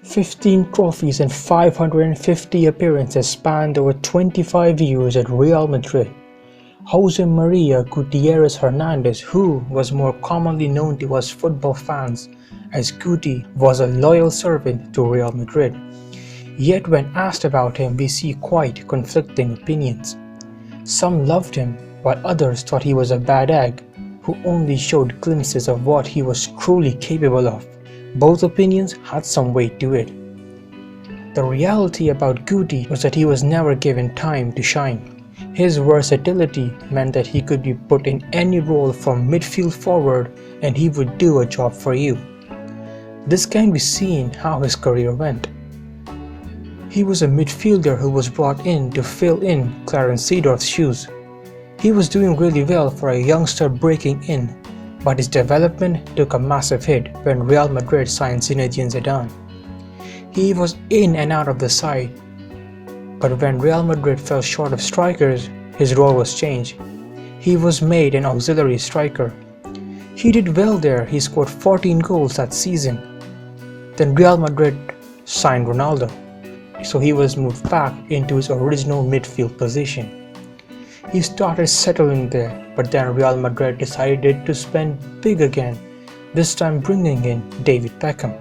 15 trophies and 550 appearances spanned over 25 years at Real Madrid. Jose Maria Gutierrez Hernandez, who was more commonly known to us football fans as Guti, was a loyal servant to Real Madrid. Yet when asked about him, we see quite conflicting opinions. Some loved him, while others thought he was a bad egg, who only showed glimpses of what he was truly capable of. Both opinions had some weight to it. The reality about Guti was that he was never given time to shine. His versatility meant that he could be put in any role from midfield forward and he would do a job for you. This can be seen how his career went. He was a midfielder who was brought in to fill in Clarence Seedorf's shoes. He was doing really well for a youngster breaking in, but his development took a massive hit when Real Madrid signed Zinedine Zidane. He was in and out of the side, but when Real Madrid fell short of strikers, his role was changed. He was made an auxiliary striker. He did well there, he scored 14 goals that season. Then Real Madrid signed Ronaldo, so he was moved back into his original midfield position. He started settling there, but then Real Madrid decided to spend big again, this time bringing in David Beckham.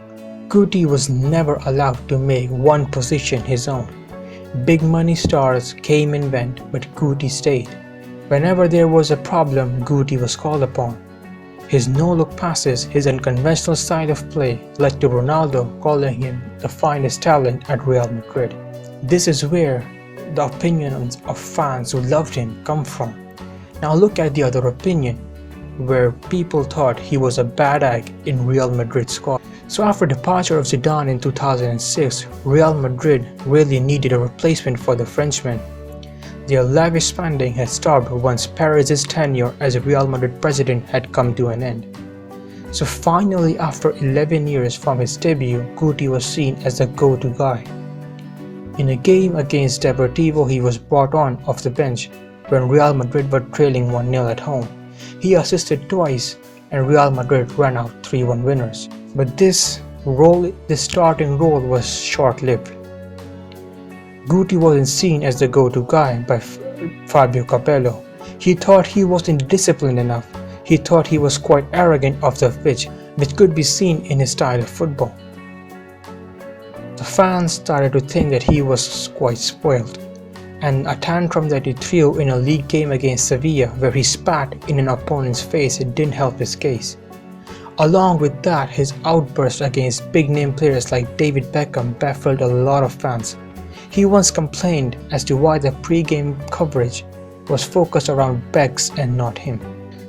Guti was never allowed to make one position his own. Big money stars came and went, but Guti stayed. Whenever there was a problem, Guti was called upon. His no-look passes, his unconventional style of play led to Ronaldo calling him the finest talent at Real Madrid. This is where the opinions of fans who loved him come from. Now look at the other opinion, where people thought he was a bad egg in Real Madrid's squad. So after the departure of Zidane in 2006, Real Madrid really needed a replacement for the Frenchman. Their lavish spending had stopped once Perez's tenure as Real Madrid president had come to an end. So finally, after 11 years from his debut, Guti was seen as the go-to guy. In a game against Deportivo, he was brought on off the bench when Real Madrid were trailing 1-0 at home. He assisted twice and Real Madrid ran out 3-1 winners. But this starting role was short-lived. Guti wasn't seen as the go-to guy by Fabio Capello. He thought he wasn't disciplined enough. He thought he was quite arrogant off the pitch, which could be seen in his style of football. The fans started to think that he was quite spoiled, and a tantrum that he threw in a league game against Sevilla where he spat in an opponent's face didn't help his case. Along with that, his outburst against big-name players like David Beckham baffled a lot of fans. He once complained as to why the pre-game coverage was focused around Becks and not him.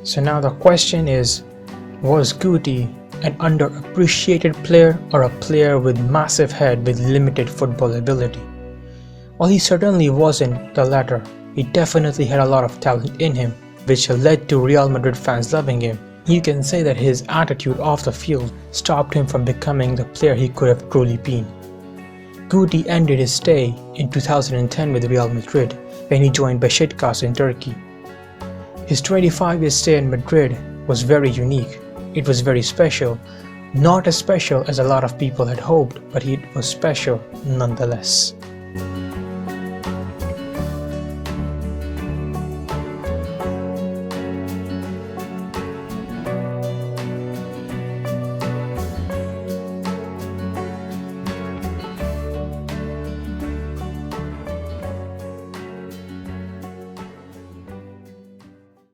So now the question is, was Guti an underappreciated player or a player with massive head with limited football ability? Well, he certainly wasn't the latter. He definitely had a lot of talent in him, which led to Real Madrid fans loving him. You can say that his attitude off the field stopped him from becoming the player he could have truly been. Guti ended his stay in 2010 with Real Madrid when he joined Beşiktaş in Turkey. His 25-year stay in Madrid was very unique. It was very special, not as special as a lot of people had hoped, but it was special nonetheless.